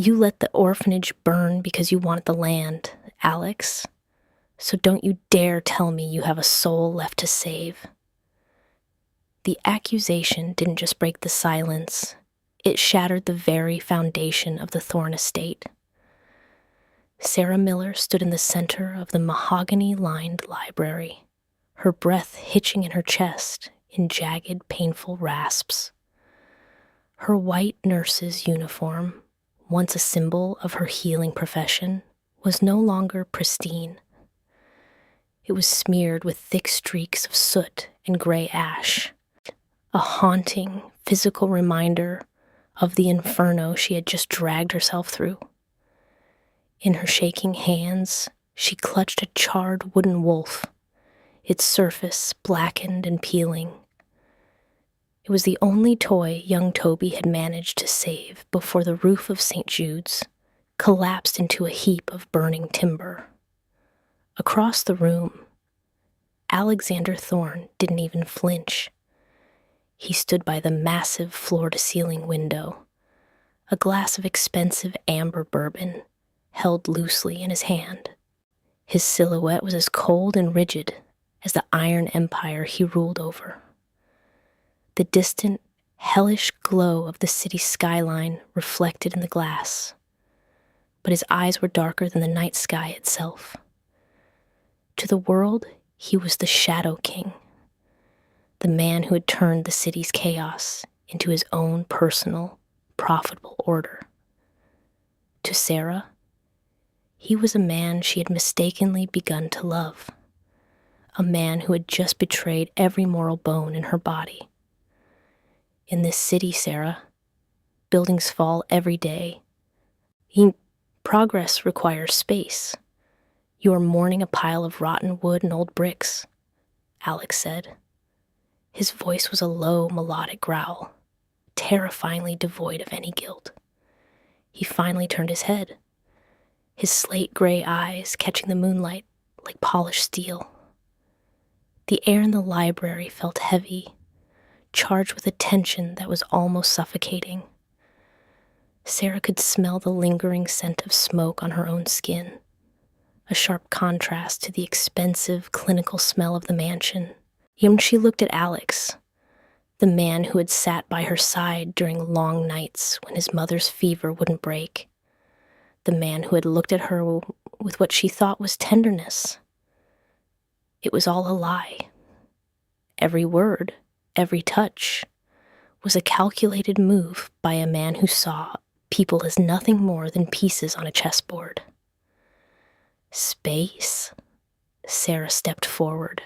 You let the orphanage burn because you wanted the land, Alex. So don't you dare tell me you have a soul left to save. The accusation didn't just break the silence, it shattered the very foundation of the Thorne estate. Sarah Miller stood in the center of the mahogany-lined library, her breath hitching in her chest in jagged, painful rasps. Her white nurse's uniform, once a symbol of her healing profession, was no longer pristine. It was smeared with thick streaks of soot and gray ash, a haunting, physical reminder of the inferno she had just dragged herself through. In her shaking hands, she clutched a charred wooden wolf, its surface blackened and peeling. It was the only toy young Toby had managed to save before the roof of St. Jude's collapsed into a heap of burning timber. Across the room, Alexander Thorne didn't even flinch. He stood by the massive floor-to-ceiling window, a glass of expensive amber bourbon held loosely in his hand. His silhouette was as cold and rigid as the iron empire he ruled over. The distant, hellish glow of the city's skyline reflected in the glass, but his eyes were darker than the night sky itself. To the world, he was the Shadow King, the man who had turned the city's chaos into his own personal, profitable order. To Sarah, he was a man she had mistakenly begun to love, a man who had just betrayed every moral bone in her body. In this city, Sarah, buildings fall every day. Progress requires space. You are mourning a pile of rotten wood and old bricks, Alex said. His voice was a low, melodic growl, terrifyingly devoid of any guilt. He finally turned his head, his slate-gray eyes catching the moonlight like polished steel. The air in the library felt heavy, charged with a tension that was almost suffocating. Sarah could smell the lingering scent of smoke on her own skin, a sharp contrast to the expensive, clinical smell of the mansion. Even when she looked at Alex, the man who had sat by her side during long nights when his mother's fever wouldn't break, the man who had looked at her with what she thought was tenderness. It was all a lie. Every word, every touch, was a calculated move by a man who saw people as nothing more than pieces on a chessboard. Space? Sarah stepped forward,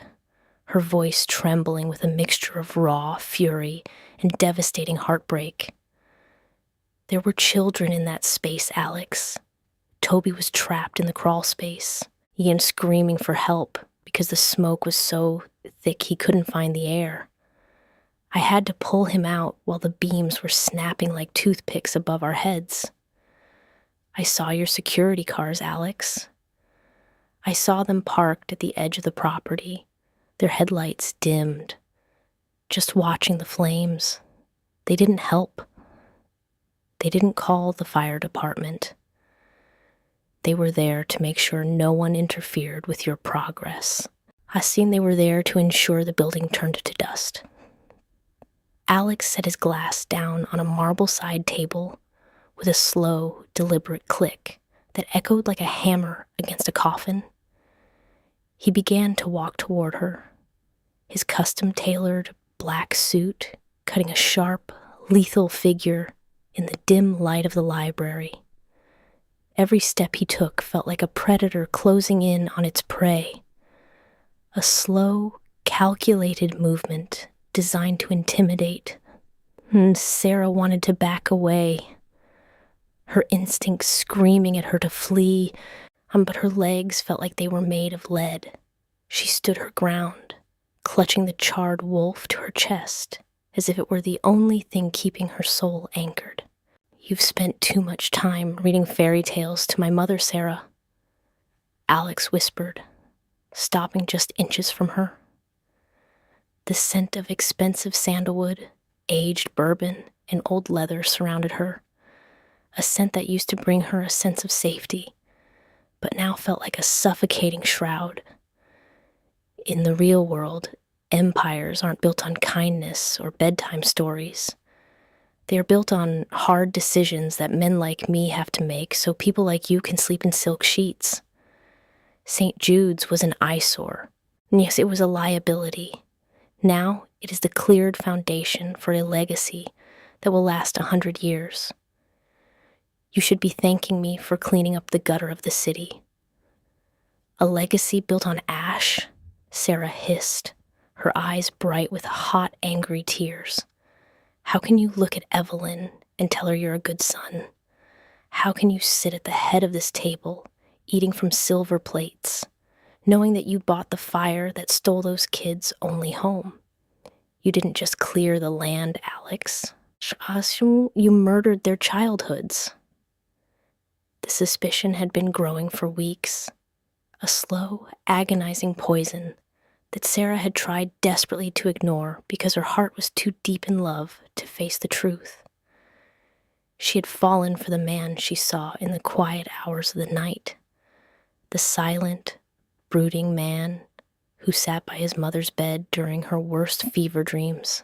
her voice trembling with a mixture of raw fury and devastating heartbreak. There were children in that space, Alex. Toby was trapped in the crawl space, Ian screaming for help because the smoke was so thick he couldn't find the air. I had to pull him out while the beams were snapping like toothpicks above our heads. I saw your security cars, Alex. I saw them parked at the edge of the property, their headlights dimmed, just watching the flames. They didn't help. They didn't call the fire department. They were there to make sure no one interfered with your progress. I seen they were there to ensure the building turned to dust. Alex set his glass down on a marble side table with a slow, deliberate click that echoed like a hammer against a coffin. He began to walk toward her, his custom-tailored black suit cutting a sharp, lethal figure in the dim light of the library. Every step he took felt like a predator closing in on its prey, a slow, calculated movement designed to intimidate. Sarah wanted to back away, her instincts screaming at her to flee, but her legs felt like they were made of lead. She stood her ground, clutching the charred wolf to her chest, as if it were the only thing keeping her soul anchored. You've spent too much time reading fairy tales to my mother, Sarah, Alex whispered, stopping just inches from her. The scent of expensive sandalwood, aged bourbon, and old leather surrounded her, a scent that used to bring her a sense of safety, but now felt like a suffocating shroud. In the real world, empires aren't built on kindness or bedtime stories. They are built on hard decisions that men like me have to make so people like you can sleep in silk sheets. St. Jude's was an eyesore. And yes, it was a liability. Now it is the cleared foundation for a legacy that will last 100 years. You should be thanking me for cleaning up the gutter of the city. A legacy built on ash? Sarah hissed, her eyes bright with hot, angry tears. How can you look at Evelyn and tell her you're a good son? How can you sit at the head of this table, eating from silver plates, knowing that you bought the fire that stole those kids' only home? You didn't just clear the land, Alex. You murdered their childhoods. The suspicion had been growing for weeks, a slow, agonizing poison that Sarah had tried desperately to ignore because her heart was too deep in love to face the truth. She had fallen for the man she saw in the quiet hours of the night, the silent, brooding man who sat by his mother's bed during her worst fever dreams,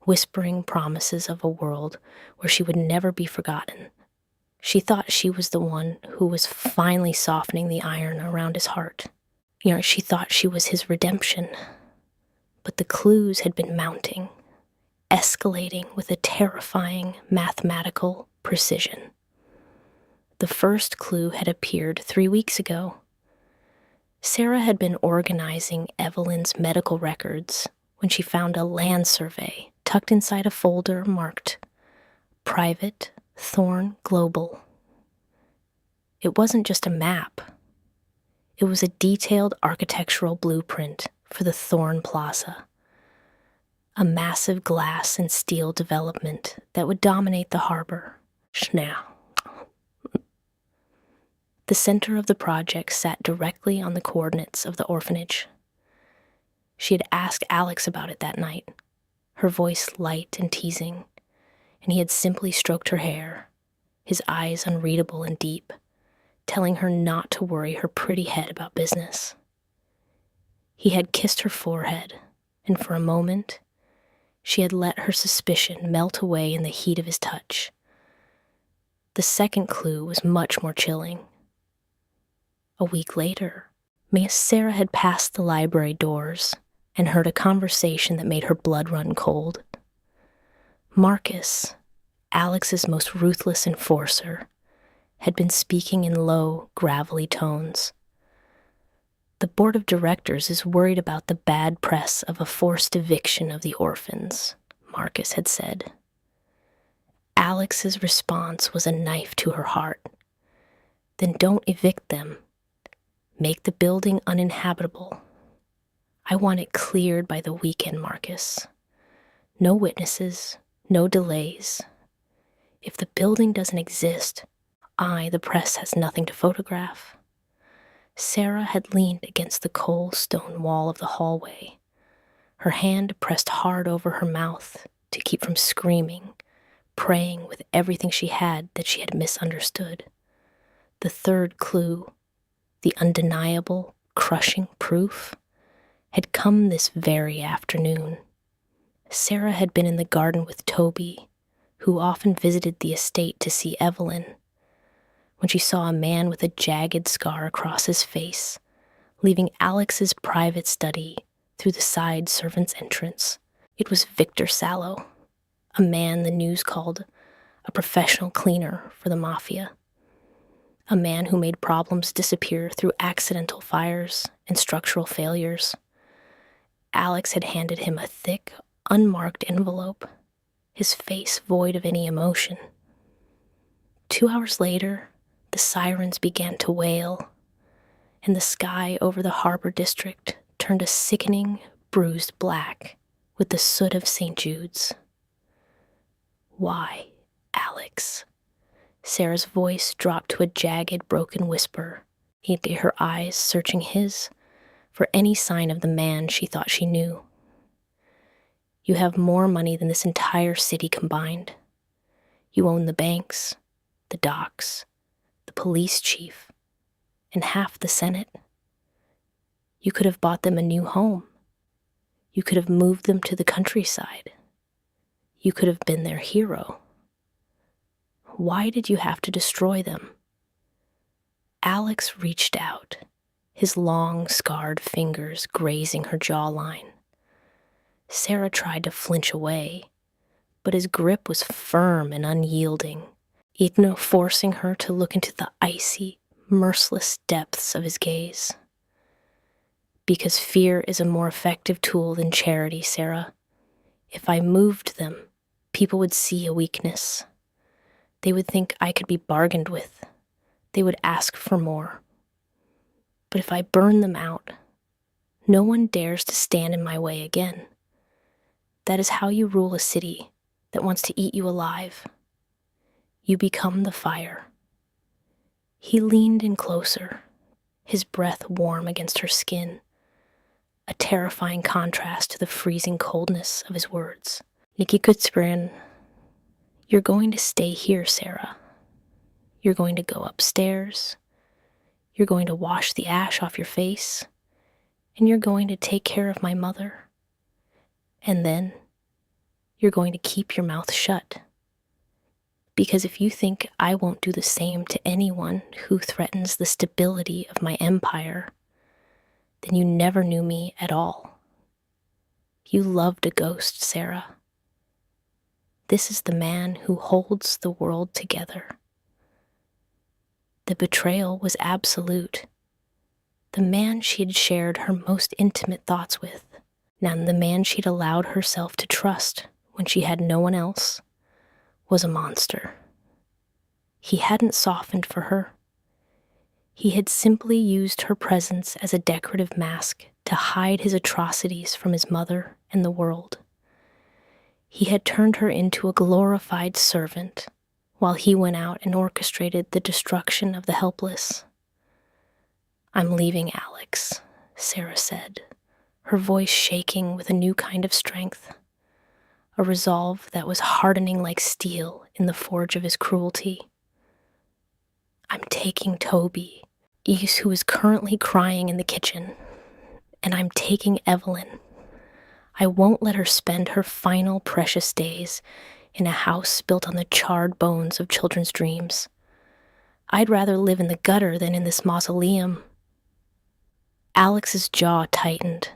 whispering promises of a world where she would never be forgotten. She thought she was the one who was finally softening the iron around his heart. She thought she was his redemption. But the clues had been mounting, escalating with a terrifying mathematical precision. The first clue had appeared 3 weeks ago. Sarah had been organizing Evelyn's medical records when she found a land survey tucked inside a folder marked Private Thorn Global. It wasn't just a map. It was a detailed architectural blueprint for the Thorn Plaza, a massive glass and steel development that would dominate the harbor. Now, the center of the project sat directly on the coordinates of the orphanage. She had asked Alex about it that night, her voice light and teasing, and he had simply stroked her hair, his eyes unreadable and deep, telling her not to worry her pretty head about business. He had kissed her forehead, and for a moment, she had let her suspicion melt away in the heat of his touch. The second clue was much more chilling. A week later, Miss Sarah had passed the library doors and heard a conversation that made her blood run cold. Marcus, Alex's most ruthless enforcer, had been speaking in low, gravelly tones. The board of directors is worried about the bad press of a forced eviction of the orphans, Marcus had said. Alex's response was a knife to her heart. Then don't evict them. Make the building uninhabitable. I want it cleared by the weekend, Marcus. No witnesses, no delays. If the building doesn't exist, the press, has nothing to photograph. Sarah had leaned against the cold stone wall of the hallway, her hand pressed hard over her mouth to keep from screaming, praying with everything she had that she had misunderstood. The third clue, the undeniable, crushing proof, had come this very afternoon. Sarah had been in the garden with Toby, who often visited the estate to see Evelyn, when she saw a man with a jagged scar across his face, leaving Alex's private study through the side servant's entrance. It was Victor Sallow, a man the news called a professional cleaner for the Mafia, a man who made problems disappear through accidental fires and structural failures. Alex had handed him a thick, unmarked envelope, his face void of any emotion. 2 hours later, the sirens began to wail, and the sky over the harbor district turned a sickening, bruised black with the soot of St. Jude's. Why, Alex? Sarah's voice dropped to a jagged, broken whisper, her eyes searching his for any sign of the man she thought she knew. You have more money than this entire city combined. You own the banks, the docks, the police chief, and half the Senate. You could have bought them a new home. You could have moved them to the countryside. You could have been their hero. Why did you have to destroy them? Alex reached out, his long, scarred fingers grazing her jawline. Sarah tried to flinch away, but his grip was firm and unyielding, forcing her to look into the icy, merciless depths of his gaze. Because fear is a more effective tool than charity, Sarah. If I moved them, people would see a weakness. They would think I could be bargained with. They would ask for more. But if I burn them out, no one dares to stand in my way again. That is how you rule a city that wants to eat you alive. You become the fire. He leaned in closer, his breath warm against her skin, a terrifying contrast to the freezing coldness of his words. Nikki Kutzbrin, you're going to stay here, Sarah. You're going to go upstairs. You're going to wash the ash off your face. And you're going to take care of my mother. And then you're going to keep your mouth shut. Because if you think I won't do the same to anyone who threatens the stability of my empire, then you never knew me at all. You loved a ghost, Sarah. This is the man who holds the world together. The betrayal was absolute. The man she had shared her most intimate thoughts with, and the man she'd allowed herself to trust when she had no one else, was a monster. He hadn't softened for her. He had simply used her presence as a decorative mask to hide his atrocities from his mother and the world. He had turned her into a glorified servant, while he went out and orchestrated the destruction of the helpless. I'm leaving, Alex, Sarah said, her voice shaking with a new kind of strength, a resolve that was hardening like steel in the forge of his cruelty. I'm taking Toby, who is currently crying in the kitchen, and I'm taking Evelyn. I won't let her spend her final precious days in a house built on the charred bones of children's dreams. I'd rather live in the gutter than in this mausoleum. Alex's jaw tightened,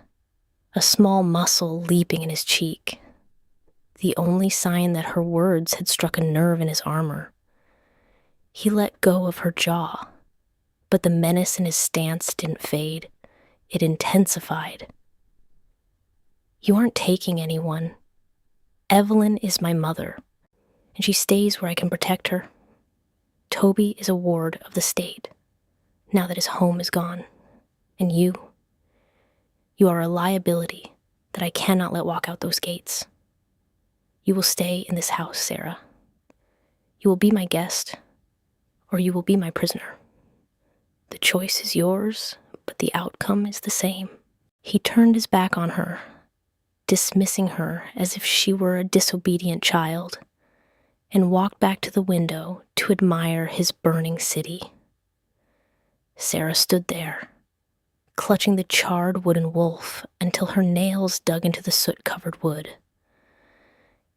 a small muscle leaping in his cheek, the only sign that her words had struck a nerve in his armor. He let go of her jaw, but the menace in his stance didn't fade. It intensified. You aren't taking anyone. Evelyn is my mother, and she stays where I can protect her. Toby is a ward of the state, now that his home is gone. And you are a liability that I cannot let walk out those gates. You will stay in this house, Sarah. You will be my guest, or you will be my prisoner. The choice is yours, but the outcome is the same. He turned his back on her, dismissing her as if she were a disobedient child, and walked back to the window to admire his burning city. Sarah stood there, clutching the charred wooden wolf until her nails dug into the soot-covered wood.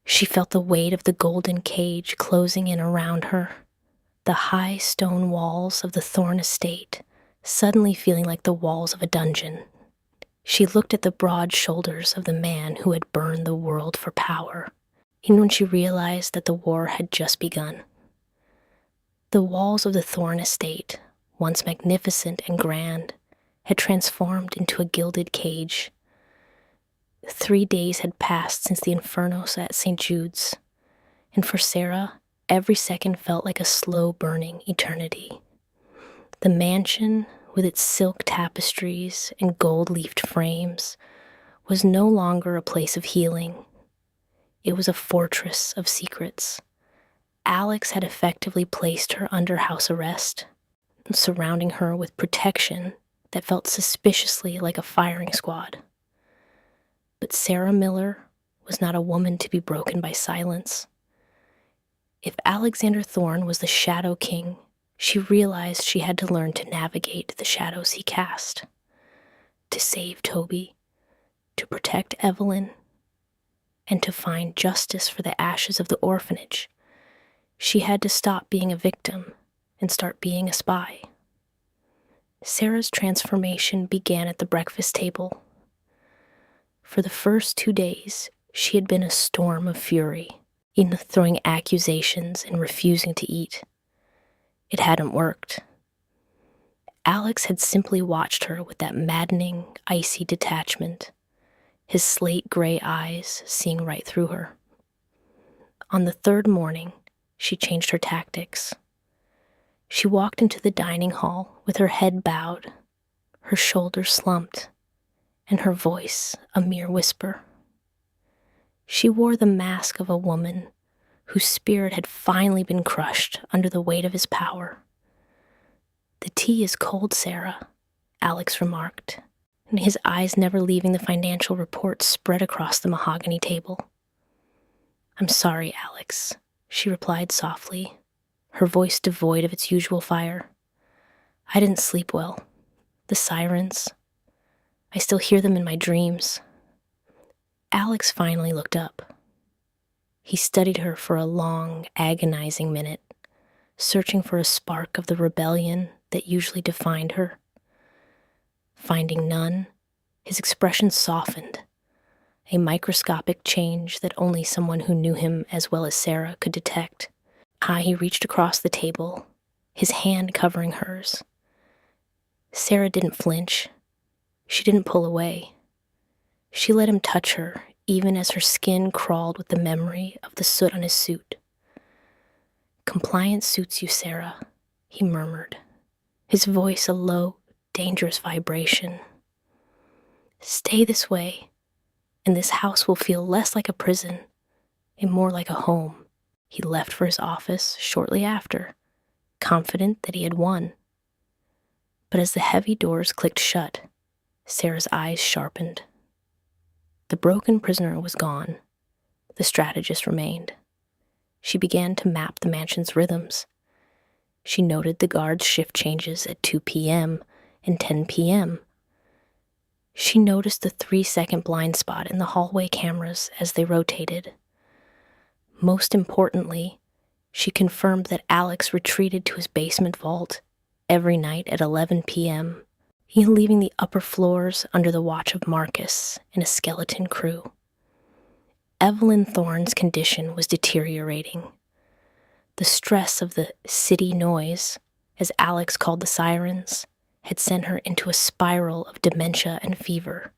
She felt the weight of the golden cage closing in around her, the high stone walls of the Thorne estate suddenly feeling like the walls of a dungeon. She looked at the broad shoulders of the man who had burned the world for power, even when she realized that the war had just begun. The walls of the Thorne estate, once magnificent and grand, had transformed into a gilded cage. 3 days had passed since the infernos at St. Jude's, and for Sarah, every second felt like a slow-burning eternity. The mansion, with its silk tapestries and gold-leafed frames, was no longer a place of healing. It was a fortress of secrets. Alex had effectively placed her under house arrest, surrounding her with protection that felt suspiciously like a firing squad. But Sarah Miller was not a woman to be broken by silence. If Alexander Thorne was the Shadow King, she realized she had to learn to navigate the shadows he cast. To save Toby, to protect Evelyn, and to find justice for the ashes of the orphanage, she had to stop being a victim and start being a spy. Sarah's transformation began at the breakfast table. For the first 2 days, she had been a storm of fury, in throwing accusations and refusing to eat. It hadn't worked. Alex had simply watched her with that maddening, icy detachment, his slate gray eyes seeing right through her. On the 3rd morning, she changed her tactics. She walked into the dining hall with her head bowed, her shoulders slumped, and her voice a mere whisper. She wore the mask of a woman whose spirit had finally been crushed under the weight of his power. "The tea is cold, Sarah," Alex remarked, and his eyes never leaving the financial reports spread across the mahogany table. "I'm sorry, Alex," she replied softly, her voice devoid of its usual fire. "I didn't sleep well. The sirens, I still hear them in my dreams." Alex finally looked up. He studied her for a long, agonizing minute, searching for a spark of the rebellion that usually defined her. Finding none, his expression softened, a microscopic change that only someone who knew him as well as Sarah could detect. He reached across the table, his hand covering hers. Sarah didn't flinch. She didn't pull away. She let him touch her, even as her skin crawled with the memory of the soot on his suit. "Compliance suits you, Sarah," he murmured, his voice a low, dangerous vibration. "Stay this way, and this house will feel less like a prison and more like a home." He left for his office shortly after, confident that he had won. But as the heavy doors clicked shut, Sarah's eyes sharpened. The broken prisoner was gone. The strategist remained. She began to map the mansion's rhythms. She noted the guards' shift changes at 2 p.m. and 10 p.m. She noticed the 3-second blind spot in the hallway cameras as they rotated. Most importantly, she confirmed that Alex retreated to his basement vault every night at 11 p.m., leaving the upper floors under the watch of Marcus and a skeleton crew. Evelyn Thorne's condition was deteriorating. The stress of the city noise, as Alex called the sirens, had sent her into a spiral of dementia and fever.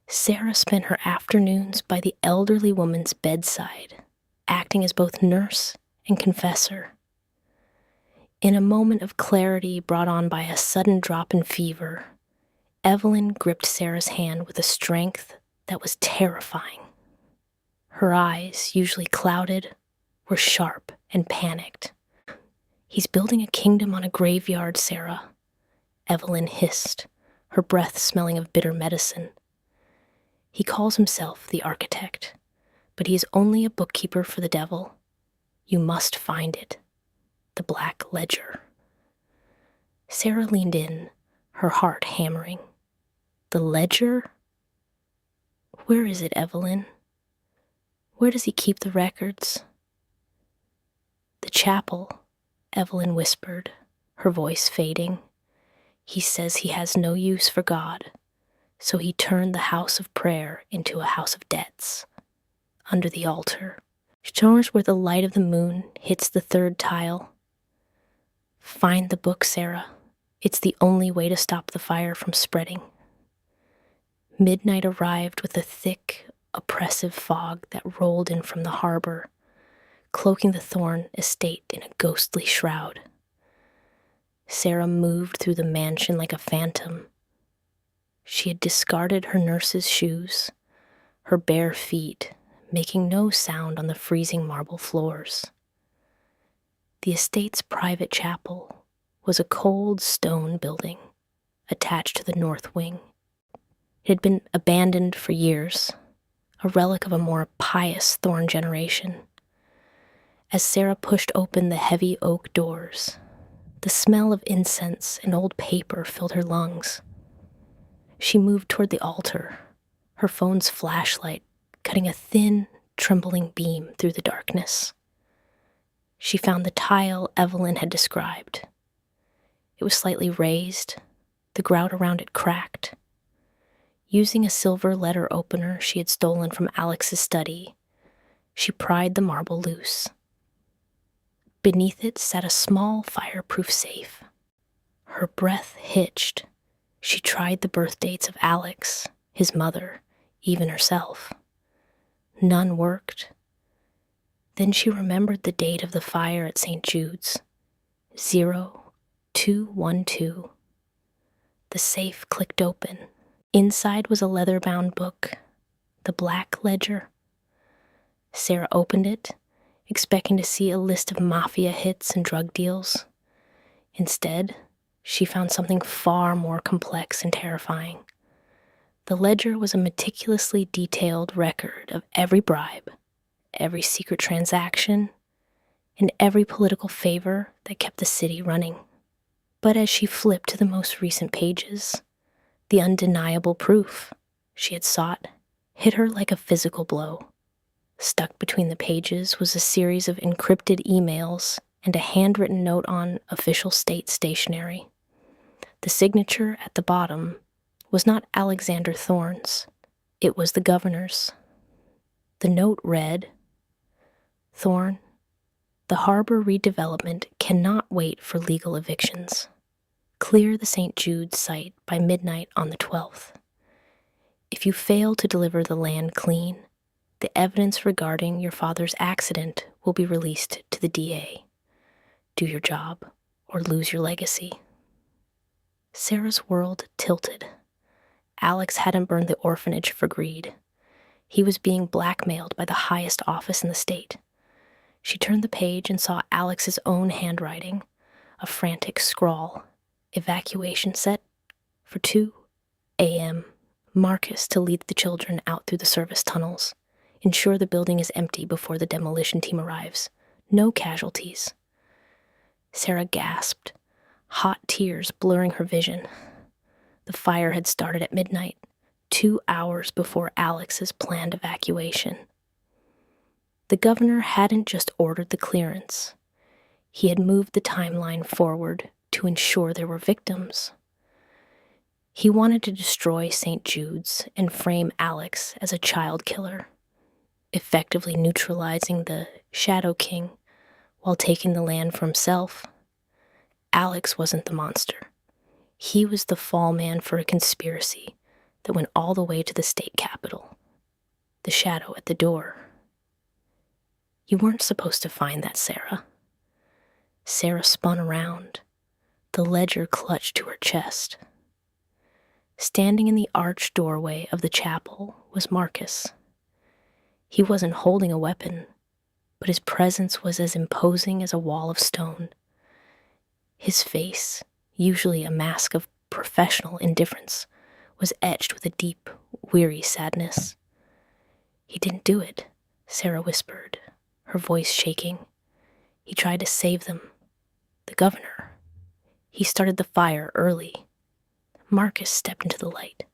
Sarah spent her afternoons by the elderly woman's bedside, acting as both nurse and confessor. In a moment of clarity brought on by a sudden drop in fever, Evelyn gripped Sarah's hand with a strength that was terrifying. Her eyes, usually clouded, were sharp and panicked. "He's building a kingdom on a graveyard, Sarah," Evelyn hissed, her breath smelling of bitter medicine. "He calls himself the architect, but he is only a bookkeeper for the devil. You must find it. The Black Ledger." Sarah leaned in, her heart hammering. "The ledger? Where is it, Evelyn? Where does he keep the records?" "The chapel," Evelyn whispered, her voice fading. "He says he has no use for God, so he turned the house of prayer into a house of debts. Under the altar, showers where the light of the moon hits the 3rd tile. Find the book, Sarah. It's the only way to stop the fire from spreading." Midnight arrived with a thick, oppressive fog that rolled in from the harbor, cloaking the Thorne estate in a ghostly shroud. Sarah moved through the mansion like a phantom. She had discarded her nurse's shoes, her bare feet making no sound on the freezing marble floors. The estate's private chapel was a cold stone building attached to the north wing. It had been abandoned for years, a relic of a more pious Thorne generation. As Sarah pushed open the heavy oak doors, the smell of incense and old paper filled her lungs. She moved toward the altar, her phone's flashlight cutting a thin, trembling beam through the darkness. She found the tile Evelyn had described. It was slightly raised, the grout around it cracked. Using a silver letter opener she had stolen from Alex's study, she pried the marble loose. Beneath it sat a small fireproof safe. Her breath hitched. She tried the birth dates of Alex, his mother, even herself. None worked. Then she remembered the date of the fire at St. Jude's, 0212. The safe clicked open. Inside was a leather-bound book, the Black Ledger. Sarah opened it, expecting to see a list of Mafia hits and drug deals. Instead, she found something far more complex and terrifying. The ledger was a meticulously detailed record of every bribe, every secret transaction, and every political favor that kept the city running. But as she flipped to the most recent pages, the undeniable proof she had sought hit her like a physical blow. Stuck between the pages was a series of encrypted emails and a handwritten note on official state stationery. The signature at the bottom was not Alexander Thorne's. It was the governor's. The note read, "Thorne, the harbor redevelopment cannot wait for legal evictions. Clear the St. Jude's site by midnight on the 12th. If you fail to deliver the land clean, the evidence regarding your father's accident will be released to the DA. Do your job or lose your legacy." Sarah's world tilted. Alex hadn't burned the orphanage for greed. He was being blackmailed by the highest office in the state. She turned the page and saw Alex's own handwriting, a frantic scrawl. Evacuation set for 2 a.m. Marcus to lead the children out through the service tunnels. Ensure the building is empty before the demolition team arrives. No casualties. Sarah gasped, hot tears blurring her vision. The fire had started at midnight, 2 hours before Alex's planned evacuation. The governor hadn't just ordered the clearance. He had moved the timeline forward to ensure there were victims. He wanted to destroy St. Jude's and frame Alex as a child killer, effectively neutralizing the Shadow King while taking the land for himself. Alex wasn't the monster. He was the fall man for a conspiracy that went all the way to the state capitol. The shadow at the door. You weren't supposed to find that, Sarah. Sarah spun around, the ledger clutched to her chest. Standing in the arched doorway of the chapel was Marcus. He wasn't holding a weapon, but his presence was as imposing as a wall of stone. His face, usually a mask of professional indifference, was etched with a deep, weary sadness. "He didn't do it," Sarah whispered, her voice shaking. "He tried to save them. The governor. He started the fire early." Marcus stepped into the light.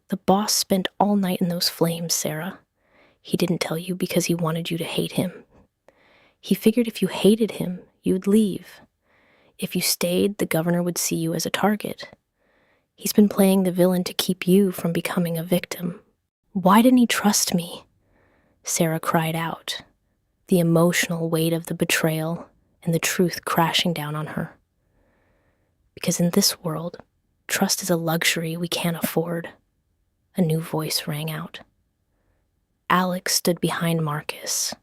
"The boss spent all night in those flames, Sarah. He didn't tell you because he wanted you to hate him. He figured if you hated him, you'd leave. If you stayed, the governor would see you as a target. He's been playing the villain to keep you from becoming a victim." "Why didn't he trust me?" Sarah cried out, the emotional weight of the betrayal and the truth crashing down on her. "Because in this world, trust is a luxury we can't afford," a new voice rang out. Alex stood behind Marcus,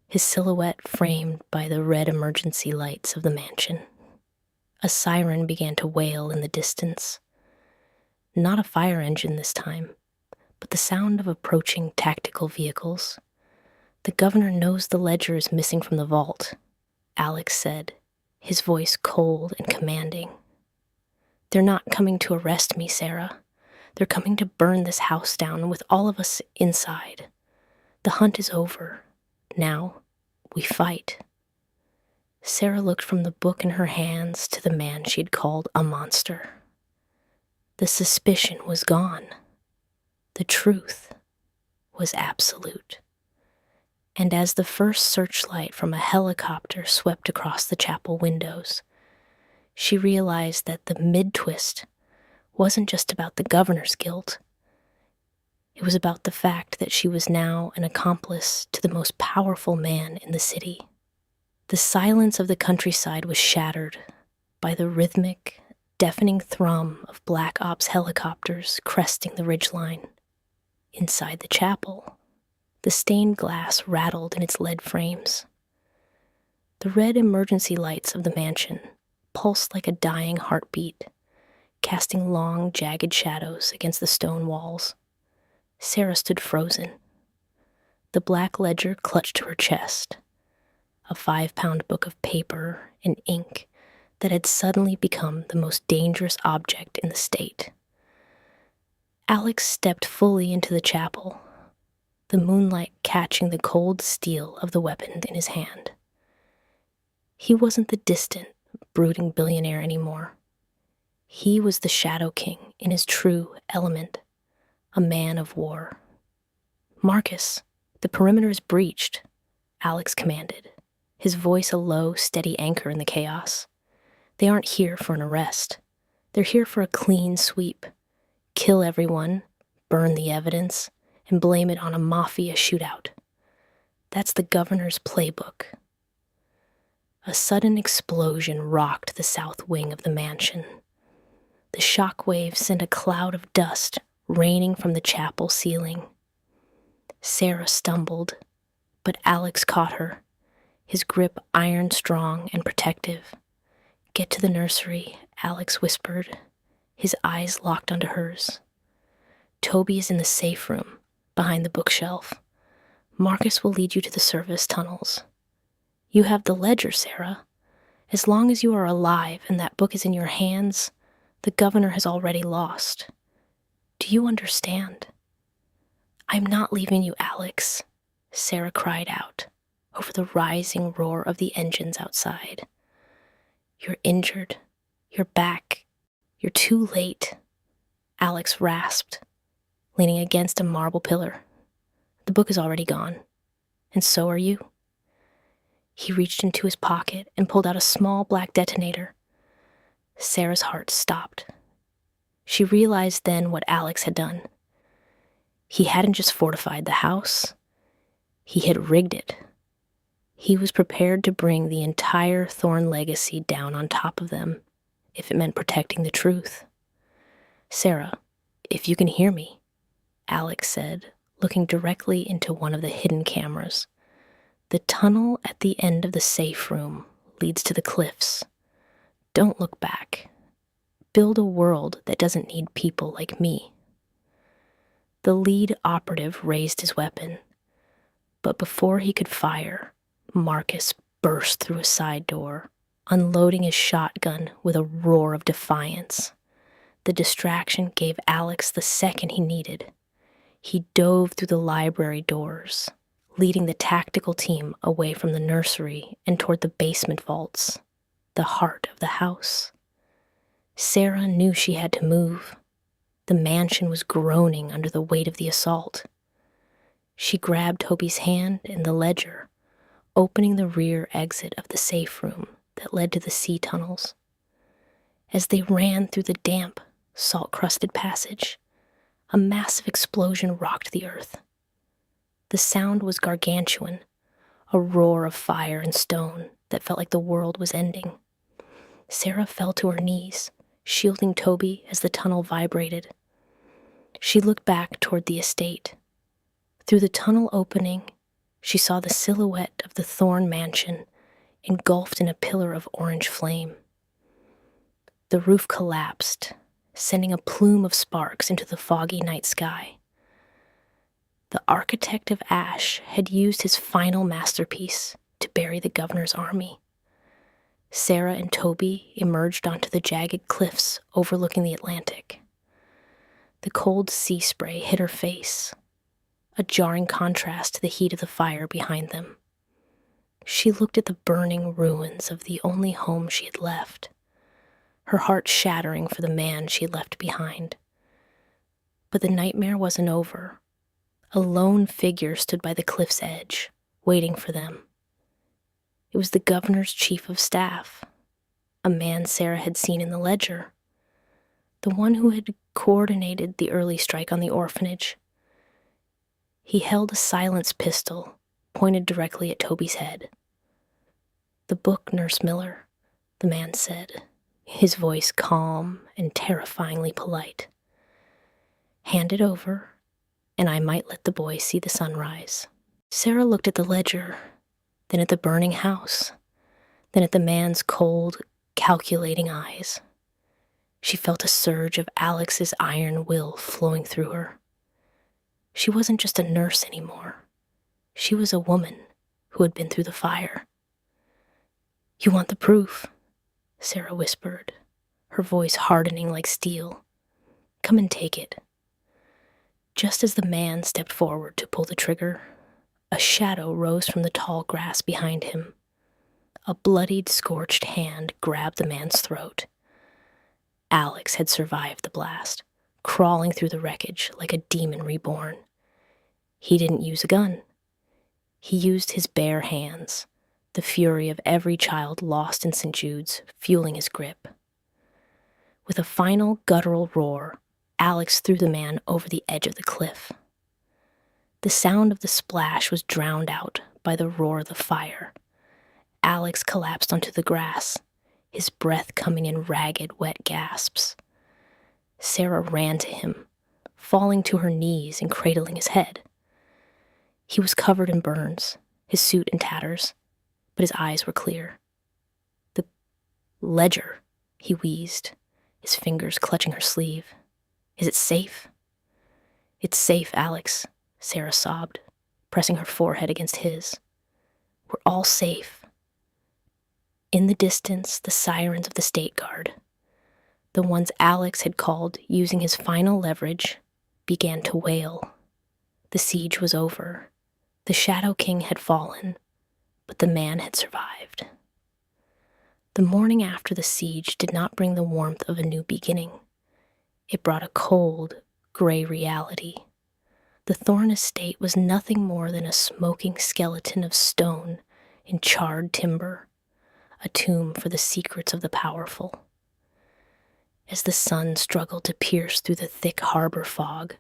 his silhouette framed by the red emergency lights of the mansion. A siren began to wail in the distance. Not a fire engine this time, but the sound of approaching tactical vehicles. "The governor knows the ledger is missing from the vault," Alex said, his voice cold and commanding. "They're not coming to arrest me, Sarah. They're coming to burn this house down with all of us inside. The hunt is over. Now, we fight." Sarah looked from the book in her hands to the man she had called a monster. The suspicion was gone. The truth was absolute. And as the first searchlight from a helicopter swept across the chapel windows, she realized that the mid-twist wasn't just about the governor's guilt. It was about the fact that she was now an accomplice to the most powerful man in the city. The silence of the countryside was shattered by the rhythmic, deafening thrum of Black Ops helicopters cresting the ridgeline. Inside the chapel, the stained glass rattled in its lead frames. The red emergency lights of the mansion pulsed like a dying heartbeat, casting long, jagged shadows against the stone walls. Sarah stood frozen. The black ledger clutched to her chest, a 5-pound book of paper and ink that had suddenly become the most dangerous object in the state. Alex stepped fully into the chapel, the moonlight catching the cold steel of the weapon in his hand. He wasn't the distant, brooding billionaire anymore. He was the Shadow King in his true element, a man of war. "Marcus, the perimeter is breached," Alex commanded, his voice a low, steady anchor in the chaos. "They aren't here for an arrest. They're here for a clean sweep. Kill everyone, burn the evidence, and blame it on a Mafia shootout. That's the governor's playbook." A sudden explosion rocked the south wing of the mansion. The shockwave sent a cloud of dust raining from the chapel ceiling. Sarah stumbled, but Alex caught her, his grip iron-strong and protective. "Get to the nursery," Alex whispered, his eyes locked onto hers. "Toby is in the safe room, behind the bookshelf. Marcus will lead you to the service tunnels. You have the ledger, Sarah. As long as you are alive and that book is in your hands, the governor has already lost. Do you understand?" "I'm not leaving you, Alex," Sarah cried out over the rising roar of the engines outside. "You're injured. You're back. You're too late," Alex rasped, leaning against a marble pillar. "The book is already gone, and so are you." He reached into his pocket and pulled out a small black detonator. Sarah's heart stopped. She realized then what Alex had done. He hadn't just fortified the house, he had rigged it. He was prepared to bring the entire Thorne legacy down on top of them, if it meant protecting the truth. "Sarah, if you can hear me," Alex said, looking directly into one of the hidden cameras. "The tunnel at the end of the safe room leads to the cliffs. Don't look back. Build a world that doesn't need people like me." The lead operative raised his weapon, but before he could fire, Marcus burst through a side door, unloading his shotgun with a roar of defiance. The distraction gave Alex the second he needed. He dove through the library doors, leading the tactical team away from the nursery and toward the basement vaults, the heart of the house. Sarah knew she had to move. The mansion was groaning under the weight of the assault. She grabbed Toby's hand and the ledger, opening the rear exit of the safe room that led to the sea tunnels. As they ran through the damp, salt-crusted passage, a massive explosion rocked the earth. The sound was gargantuan, a roar of fire and stone that felt like the world was ending. Sarah fell to her knees, shielding Toby as the tunnel vibrated. She looked back toward the estate. Through the tunnel opening, she saw the silhouette of the Thorne mansion engulfed in a pillar of orange flame. The roof collapsed, sending a plume of sparks into the foggy night sky. The architect of Ash had used his final masterpiece to bury the governor's army. Sarah and Toby emerged onto the jagged cliffs overlooking the Atlantic. The cold sea spray hit her face, a jarring contrast to the heat of the fire behind them. She looked at the burning ruins of the only home she had left, her heart shattering for the man she had left behind. But the nightmare wasn't over. A lone figure stood by the cliff's edge, waiting for them. It was the governor's chief of staff, a man Sarah had seen in the ledger, the one who had coordinated the early strike on the orphanage. He held a silenced pistol pointed directly at Toby's head. "The book, Nurse Miller," the man said, his voice calm and terrifyingly polite. "Hand it over, and I might let the boy see the sunrise." Sarah looked at the ledger, then at the burning house, then at the man's cold, calculating eyes. She felt a surge of Alex's iron will flowing through her. She wasn't just a nurse anymore. She was a woman who had been through the fire. "You want the proof?" Sarah whispered, her voice hardening like steel. "Come and take it." Just as the man stepped forward to pull the trigger, a shadow rose from the tall grass behind him. A bloodied, scorched hand grabbed the man's throat. Alex had survived the blast, crawling through the wreckage like a demon reborn. He didn't use a gun. He used his bare hands, the fury of every child lost in St. Jude's fueling his grip. With a final guttural roar, Alex threw the man over the edge of the cliff. The sound of the splash was drowned out by the roar of the fire. Alex collapsed onto the grass, his breath coming in ragged, wet gasps. Sarah ran to him, falling to her knees and cradling his head. He was covered in burns, his suit in tatters, but his eyes were clear. "The ledger," he wheezed, his fingers clutching her sleeve. "Is it safe?" "It's safe, Alex," Sarah sobbed, pressing her forehead against his. "We're all safe." In the distance, the sirens of the State Guard, the ones Alex had called using his final leverage, began to wail. The siege was over. The Shadow King had fallen, but the man had survived. The morning after the siege did not bring the warmth of a new beginning. It brought a cold, gray reality. The Thorne estate was nothing more than a smoking skeleton of stone and charred timber, a tomb for the secrets of the powerful. As the sun struggled to pierce through the thick harbor fog,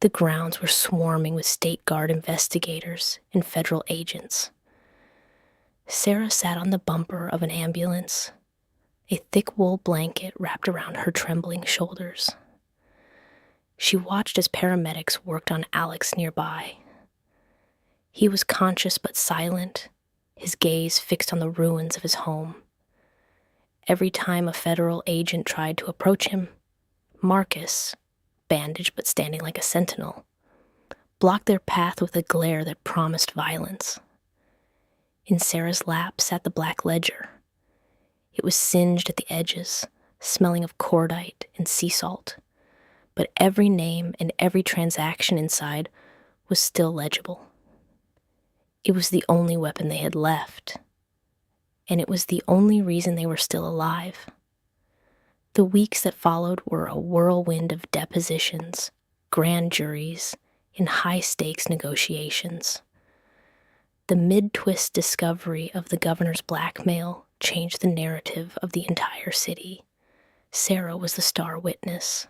the grounds were swarming with State Guard investigators and federal agents. Sarah sat on the bumper of an ambulance, a thick wool blanket wrapped around her trembling shoulders. She watched as paramedics worked on Alex nearby. He was conscious but silent, his gaze fixed on the ruins of his home. Every time a federal agent tried to approach him, Marcus, bandaged but standing like a sentinel, blocked their path with a glare that promised violence. In Sarah's lap sat the black ledger. It was singed at the edges, smelling of cordite and sea salt, but every name and every transaction inside was still legible. It was the only weapon they had left, and it was the only reason they were still alive. The weeks that followed were a whirlwind of depositions, grand juries, and high-stakes negotiations. The mid-twist discovery of the governor's blackmail changed the narrative of the entire city. Sarah was the star witness.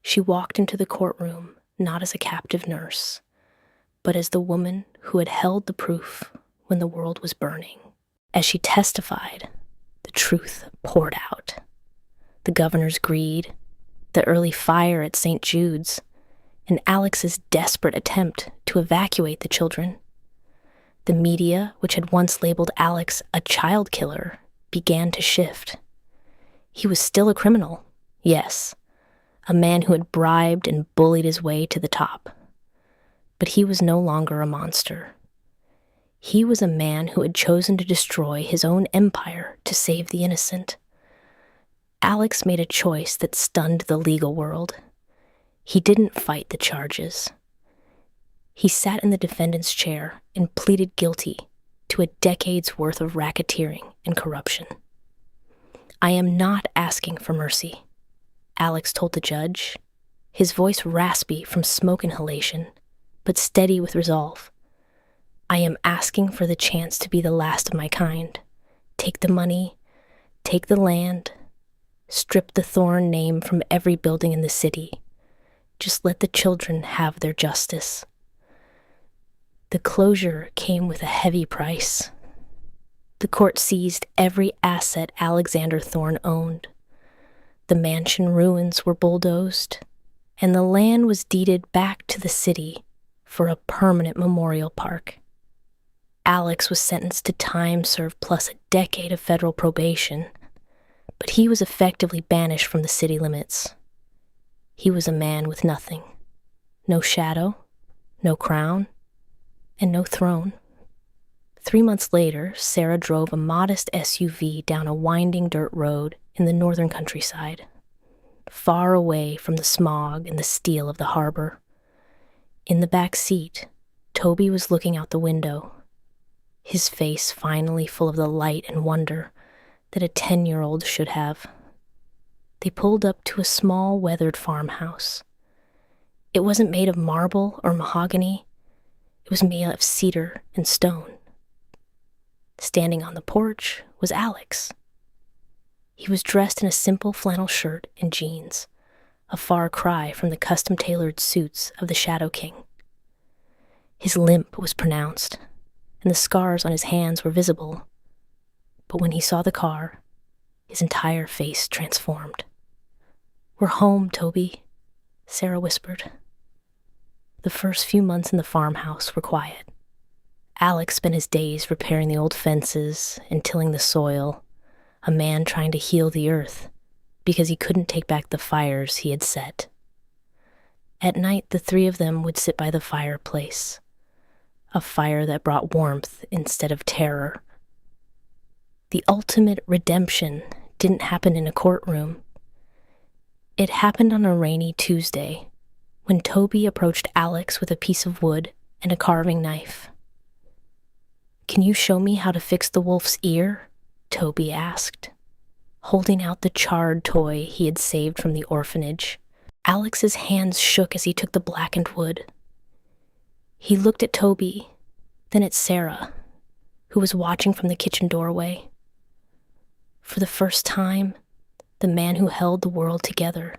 She walked into the courtroom not as a captive nurse, but as the woman who had held the proof when the world was burning. As she testified, the truth poured out. The governor's greed, the early fire at St. Jude's, and Alex's desperate attempt to evacuate the children. The media, which had once labeled Alex a child killer, began to shift. He was still a criminal, yes, a man who had bribed and bullied his way to the top. But he was no longer a monster. He was a man who had chosen to destroy his own empire to save the innocent. Alex made a choice that stunned the legal world. He didn't fight the charges. He sat in the defendant's chair and pleaded guilty, to a decade's worth of racketeering and corruption. I am not asking for mercy, Alex told the judge, his voice raspy from smoke inhalation, but steady with resolve. I am asking for the chance to be the last of my kind. Take the money, take the land, strip the Thorn name from every building in the city. Just let the children have their justice. The closure came with a heavy price. The court seized every asset Alexander Thorn owned. The mansion ruins were bulldozed, and the land was deeded back to the city for a permanent memorial park. Alex was sentenced to time served plus a decade of federal probation, but he was effectively banished from the city limits. He was a man with nothing. No shadow, no crown, and no throne. 3 months later, Sarah drove a modest SUV down a winding dirt road in the northern countryside, far away from the smog and the steel of the harbor. In the back seat, Toby was looking out the window, his face finally full of the light and wonder that a 10-year-old should have. They pulled up to a small, weathered farmhouse. It wasn't made of marble or mahogany. It was made of cedar and stone. Standing on the porch was Alex. He was dressed in a simple flannel shirt and jeans, a far cry from the custom-tailored suits of the Shadow King. His limp was pronounced, and the scars on his hands were visible. But when he saw the car, his entire face transformed. "We're home, Toby," Sarah whispered. The first few months in the farmhouse were quiet. Alex spent his days repairing the old fences and tilling the soil, a man trying to heal the earth because he couldn't take back the fires he had set. At night, the three of them would sit by the fireplace, a fire that brought warmth instead of terror. The ultimate redemption didn't happen in a courtroom. It happened on a rainy Tuesday when Toby approached Alex with a piece of wood and a carving knife. "Can you show me how to fix the wolf's ear?" Toby asked, holding out the charred toy he had saved from the orphanage. Alex's hands shook as he took the blackened wood. He looked at Toby, then at Sarah, who was watching from the kitchen doorway. For the first time, the man who held the world together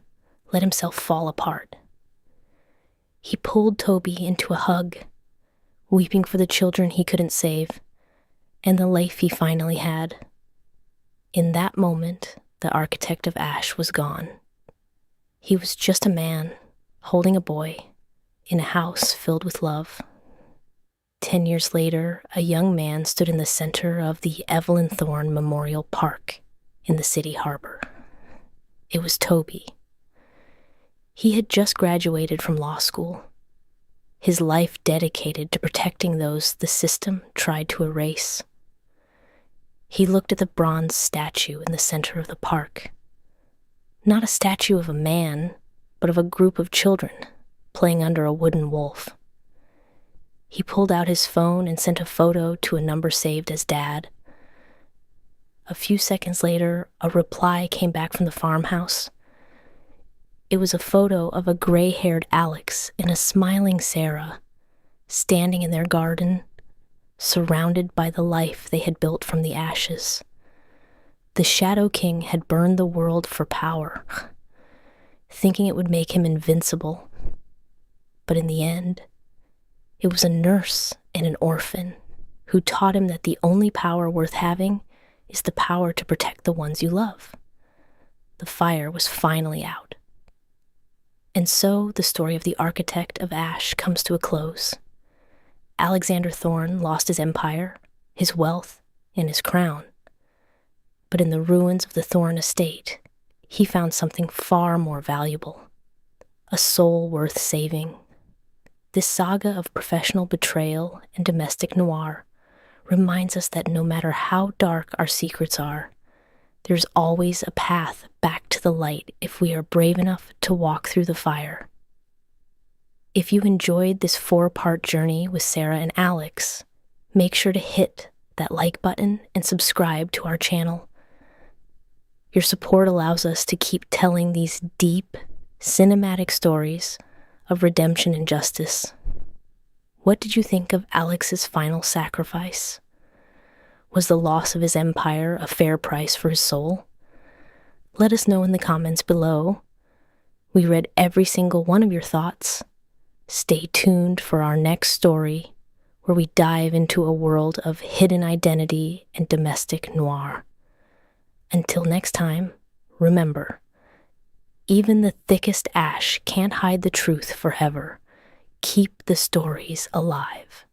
let himself fall apart. He pulled Toby into a hug, weeping for the children he couldn't save, and the life he finally had. In that moment, the architect of Ash was gone. He was just a man, holding a boy, in a house filled with love. 10 years later, a young man stood in the center of the Evelyn Thorne Memorial Park in the city harbor. It was Toby. He had just graduated from law school, his life dedicated to protecting those the system tried to erase. He looked at the bronze statue in the center of the park. Not a statue of a man, but of a group of children playing under a wooden wolf. He pulled out his phone and sent a photo to a number saved as Dad. A few seconds later, a reply came back from the farmhouse. It was a photo of a gray-haired Alex and a smiling Sarah, standing in their garden, surrounded by the life they had built from the ashes. The Shadow King had burned the world for power, thinking it would make him invincible. But in the end, it was a nurse and an orphan who taught him that the only power worth having is the power to protect the ones you love. The fire was finally out. And so the story of the architect of Ash comes to a close. Alexander Thorne lost his empire, his wealth, and his crown. But in the ruins of the Thorne estate, he found something far more valuable, a soul worth saving. This saga of professional betrayal and domestic noir reminds us that no matter how dark our secrets are, there's always a path back to the light if we are brave enough to walk through the fire. If you enjoyed this 4-part journey with Sarah and Alex, make sure to hit that like button and subscribe to our channel. Your support allows us to keep telling these deep, cinematic stories of redemption and justice. What did you think of Alex's final sacrifice? Was the loss of his empire a fair price for his soul? Let us know in the comments below. We read every single one of your thoughts. Stay tuned for our next story, where we dive into a world of hidden identity and domestic noir. Until next time, remember, even the thickest ash can't hide the truth forever. Keep the stories alive.